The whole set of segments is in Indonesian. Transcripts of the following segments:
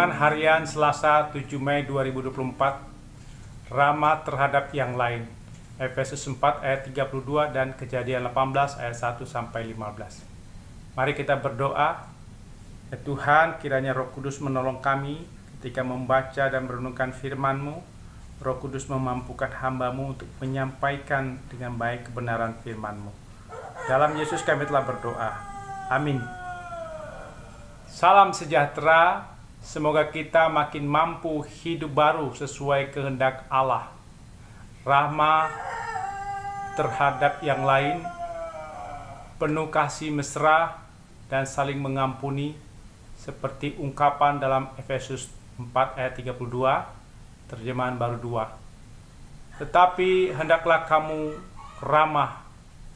Renungan Harian Selasa 7 Mei 2024. Ramah terhadap yang lain. Efesus 4 ayat 32 dan Kejadian 18 ayat 1 sampai 15. Mari kita berdoa. Ya Tuhan, kiranya Roh Kudus menolong kami ketika membaca dan merenungkan firman-Mu. Roh Kudus memampukan hamba-Mu untuk menyampaikan dengan baik kebenaran firman-Mu. Dalam Yesus kami telah berdoa. Amin. Salam sejahtera. Semoga kita makin mampu hidup baru sesuai kehendak Allah. Rahmah terhadap yang lain, penuh kasih mesra dan saling mengampuni, seperti ungkapan dalam Efesus 4 ayat 32, terjemahan baru 2. Tetapi hendaklah kamu ramah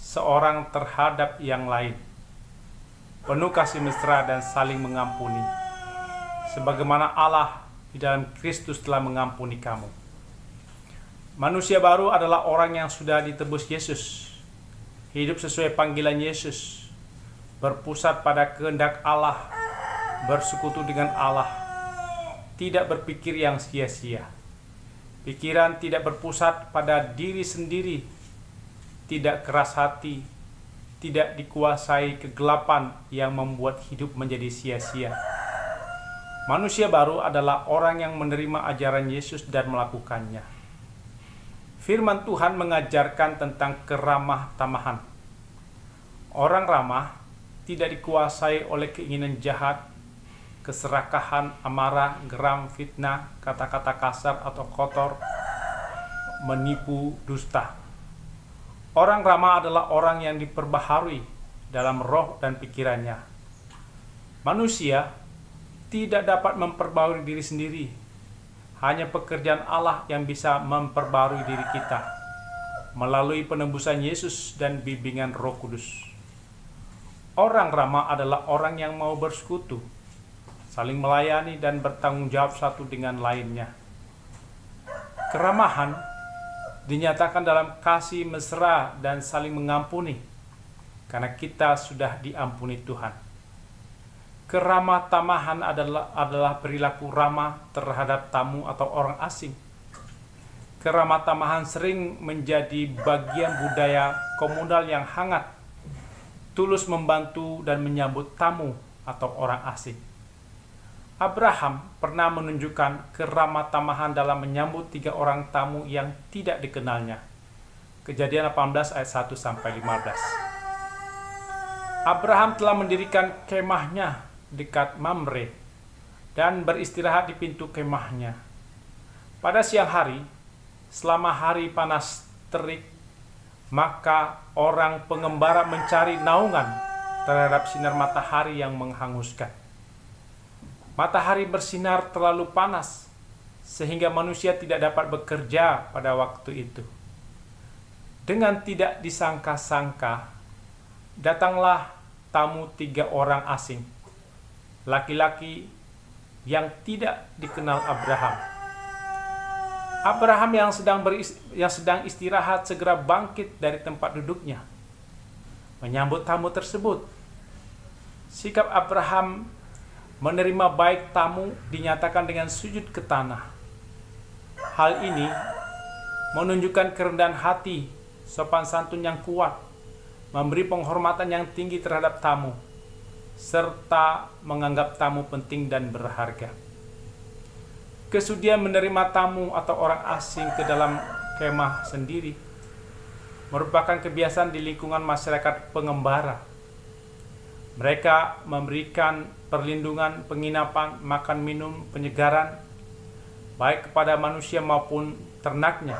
seorang terhadap yang lain, penuh kasih mesra dan saling mengampuni, sebagaimana Allah di dalam Kristus telah mengampuni kamu. Manusia baru adalah orang yang sudah ditebus Yesus, hidup sesuai panggilan Yesus, berpusat pada kehendak Allah, bersekutu dengan Allah, tidak berpikir yang sia-sia. Pikiran tidak berpusat pada diri sendiri, tidak keras hati, tidak dikuasai kegelapan yang membuat hidup menjadi sia-sia. Manusia baru adalah orang yang menerima ajaran Yesus dan melakukannya. Firman Tuhan mengajarkan tentang keramah tamahan. Orang ramah tidak dikuasai oleh keinginan jahat, keserakahan, amarah, geram, fitnah, kata-kata kasar atau kotor, menipu, dusta. Orang ramah adalah orang yang diperbaharui dalam roh dan pikirannya. Manusia tidak dapat memperbarui diri sendiri. Hanya pekerjaan Allah yang bisa memperbarui diri kita melalui penebusan Yesus dan bimbingan Roh Kudus. Orang ramah adalah orang yang mau bersekutu, saling melayani dan bertanggung jawab satu dengan lainnya. Keramahan dinyatakan dalam kasih mesra dan saling mengampuni, karena kita sudah diampuni Tuhan. Keramah tamahan adalah perilaku ramah terhadap tamu atau orang asing. Keramah tamahan sering menjadi bagian budaya komunal yang hangat, tulus membantu dan menyambut tamu atau orang asing. Abraham pernah menunjukkan keramah tamahan dalam menyambut 3 orang tamu yang tidak dikenalnya. Kejadian 18 ayat 1 sampai 15. Abraham telah mendirikan kemahnya dekat Mamre dan beristirahat di pintu kemahnya. Pada siang hari, selama hari panas terik, maka orang pengembara mencari naungan terhadap sinar matahari yang menghanguskan. Matahari bersinar terlalu panas sehingga manusia tidak dapat bekerja pada waktu itu. Dengan tidak disangka-sangka, datanglah tamu 3 orang asing, laki-laki yang tidak dikenal Abraham. Abraham yang sedang istirahat segera bangkit dari tempat duduknya, menyambut tamu tersebut. Sikap Abraham menerima baik tamu dinyatakan dengan sujud ke tanah. Hal ini menunjukkan kerendahan hati, sopan santun yang kuat, memberi penghormatan yang tinggi terhadap tamu, serta menganggap tamu penting dan berharga. Kesudian menerima tamu atau orang asing ke dalam kemah sendiri merupakan kebiasaan di lingkungan masyarakat pengembara. Mereka memberikan perlindungan, penginapan, makan minum, penyegaran, baik kepada manusia maupun ternaknya.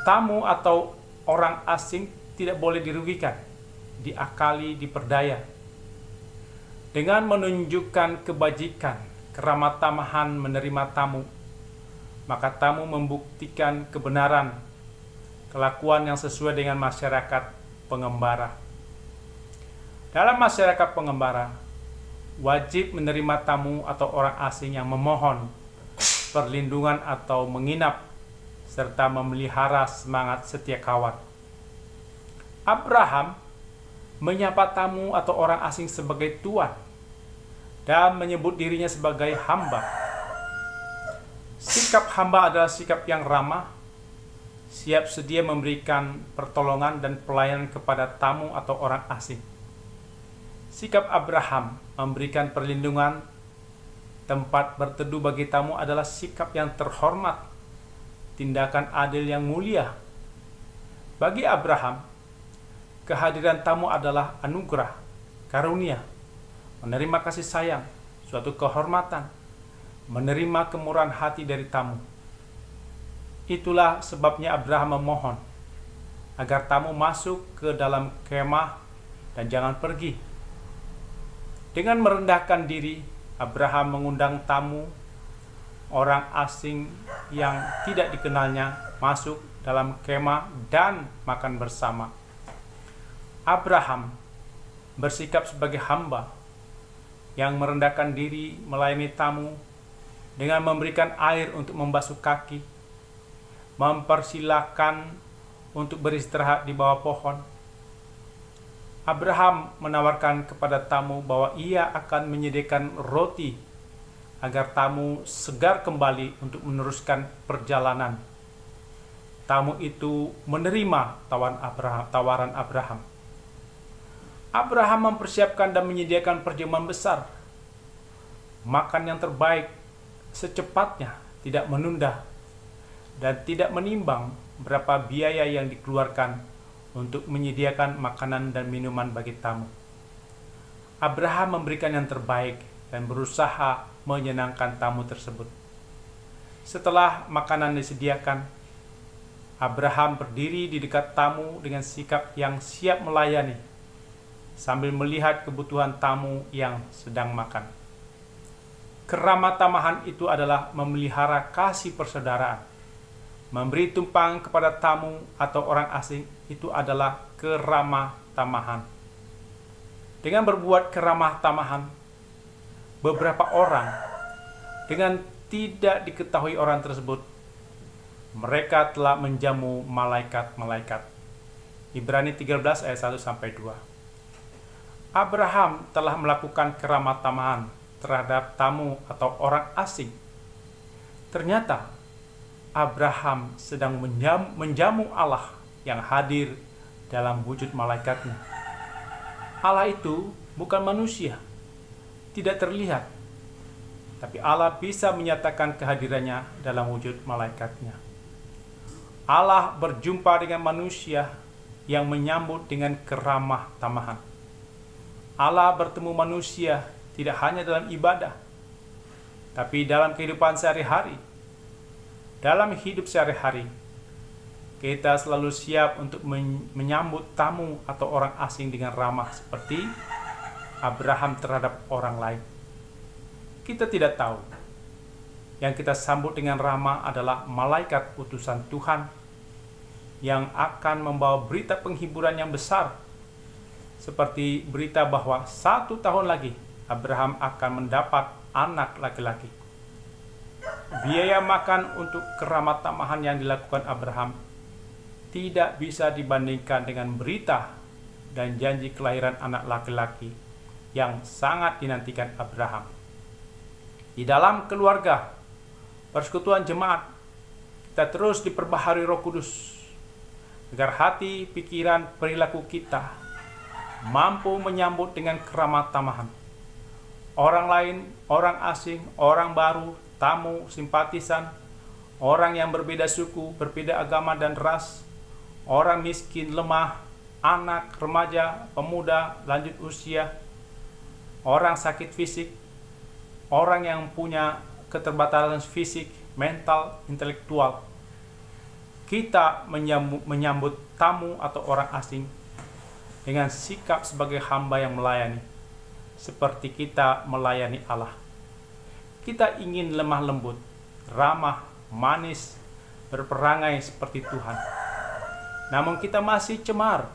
Tamu atau orang asing tidak boleh dirugikan, diakali, diperdaya. Dengan menunjukkan kebajikan, keramah tamahan menerima tamu, maka tamu membuktikan kebenaran, kelakuan yang sesuai dengan masyarakat pengembara. Dalam masyarakat pengembara, wajib menerima tamu atau orang asing yang memohon perlindungan atau menginap, serta memelihara semangat setia kawan. Abraham menyapa tamu atau orang asing sebagai tuan dan menyebut dirinya sebagai hamba. Sikap hamba adalah sikap yang ramah, siap sedia memberikan pertolongan dan pelayanan kepada tamu atau orang asing. Sikap Abraham memberikan perlindungan, tempat berteduh bagi tamu adalah sikap yang terhormat, tindakan adil yang mulia. Bagi Abraham, kehadiran tamu adalah anugerah, karunia, menerima kasih sayang, suatu kehormatan, menerima kemurahan hati dari tamu. Itulah sebabnya Abraham memohon agar tamu masuk ke dalam kemah dan jangan pergi. Dengan merendahkan diri, Abraham mengundang tamu, orang asing yang tidak dikenalnya, masuk dalam kemah dan makan bersama. Abraham bersikap sebagai hamba yang merendahkan diri melayani tamu dengan memberikan air untuk membasuh kaki, mempersilahkan untuk beristirahat di bawah pohon. Abraham menawarkan kepada tamu bahwa ia akan menyediakan roti agar tamu segar kembali untuk meneruskan perjalanan. Tamu itu menerima tawaran Abraham. Abraham mempersiapkan dan menyediakan perjamuan besar, makan yang terbaik secepatnya, tidak menunda, dan tidak menimbang berapa biaya yang dikeluarkan untuk menyediakan makanan dan minuman bagi tamu. Abraham memberikan yang terbaik dan berusaha menyenangkan tamu tersebut. Setelah makanan disediakan, Abraham berdiri di dekat tamu dengan sikap yang siap melayani, sambil melihat kebutuhan tamu yang sedang makan. Keramah tamahan itu adalah memelihara kasih persaudaraan. Memberi tumpang kepada tamu atau orang asing itu adalah keramah tamahan. Dengan berbuat keramah tamahan, beberapa orang dengan tidak diketahui orang tersebut, mereka telah menjamu malaikat-malaikat. Ibrani 13 ayat 1-2. Abraham telah melakukan keramah tamahan terhadap tamu atau orang asing. Ternyata Abraham sedang menjamu Allah yang hadir dalam wujud malaikatnya. Allah itu bukan manusia, tidak terlihat, tapi Allah bisa menyatakan kehadirannya dalam wujud malaikatnya. Allah berjumpa dengan manusia yang menyambut dengan keramah tamahan. Allah bertemu manusia tidak hanya dalam ibadah, tapi dalam kehidupan sehari-hari. Dalam hidup sehari-hari, kita selalu siap untuk menyambut tamu atau orang asing dengan ramah seperti Abraham terhadap orang lain. Kita tidak tahu, yang kita sambut dengan ramah adalah malaikat utusan Tuhan yang akan membawa berita penghiburan yang besar, seperti berita bahwa 1 tahun lagi Abraham akan mendapat anak laki-laki. Biaya makan untuk keramah tamahan yang dilakukan Abraham tidak bisa dibandingkan dengan berita dan janji kelahiran anak laki-laki yang sangat dinantikan Abraham. Di dalam keluarga, persekutuan jemaat, kita terus diperbaharui Roh Kudus agar hati, pikiran, perilaku kita mampu menyambut dengan keramah tamahan orang lain, orang asing, orang baru, tamu, simpatisan, orang yang berbeda suku, berbeda agama dan ras, orang miskin, lemah, anak, remaja, pemuda, lanjut usia, orang sakit fisik, orang yang punya keterbatasan fisik, mental, intelektual. Kita menyambut tamu atau orang asing dengan sikap sebagai hamba yang melayani, seperti kita melayani Allah. Kita ingin lemah lembut, ramah, manis, berperangai seperti Tuhan. Namun kita masih cemar.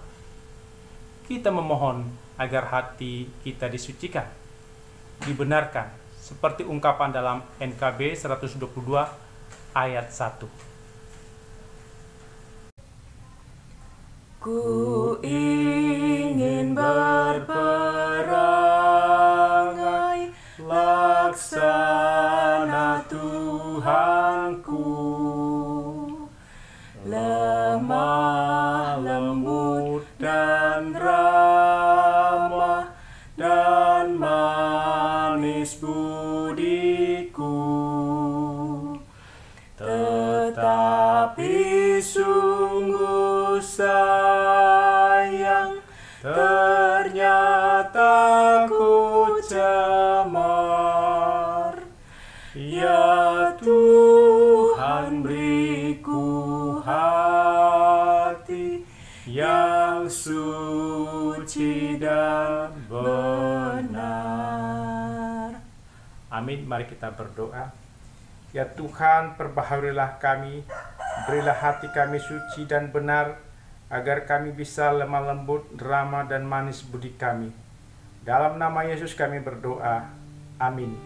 Kita memohon agar hati kita disucikan, dibenarkan, seperti ungkapan dalam NKB 122 ayat 1. Ku ingin berperangai mana Tuhanku, lemah lembut dan ramah dan manis budiku, tetapi sungguh sayang, ternyata ku cemar. Ya Tuhan, beriku hati yang suci dan benar. Amin. Mari kita berdoa. Ya Tuhan, perbaharunilah kami, berilah hati kami suci dan benar, agar kami bisa lemah lembut, ramah dan manis budi kami. Dalam nama Yesus kami berdoa. Amin.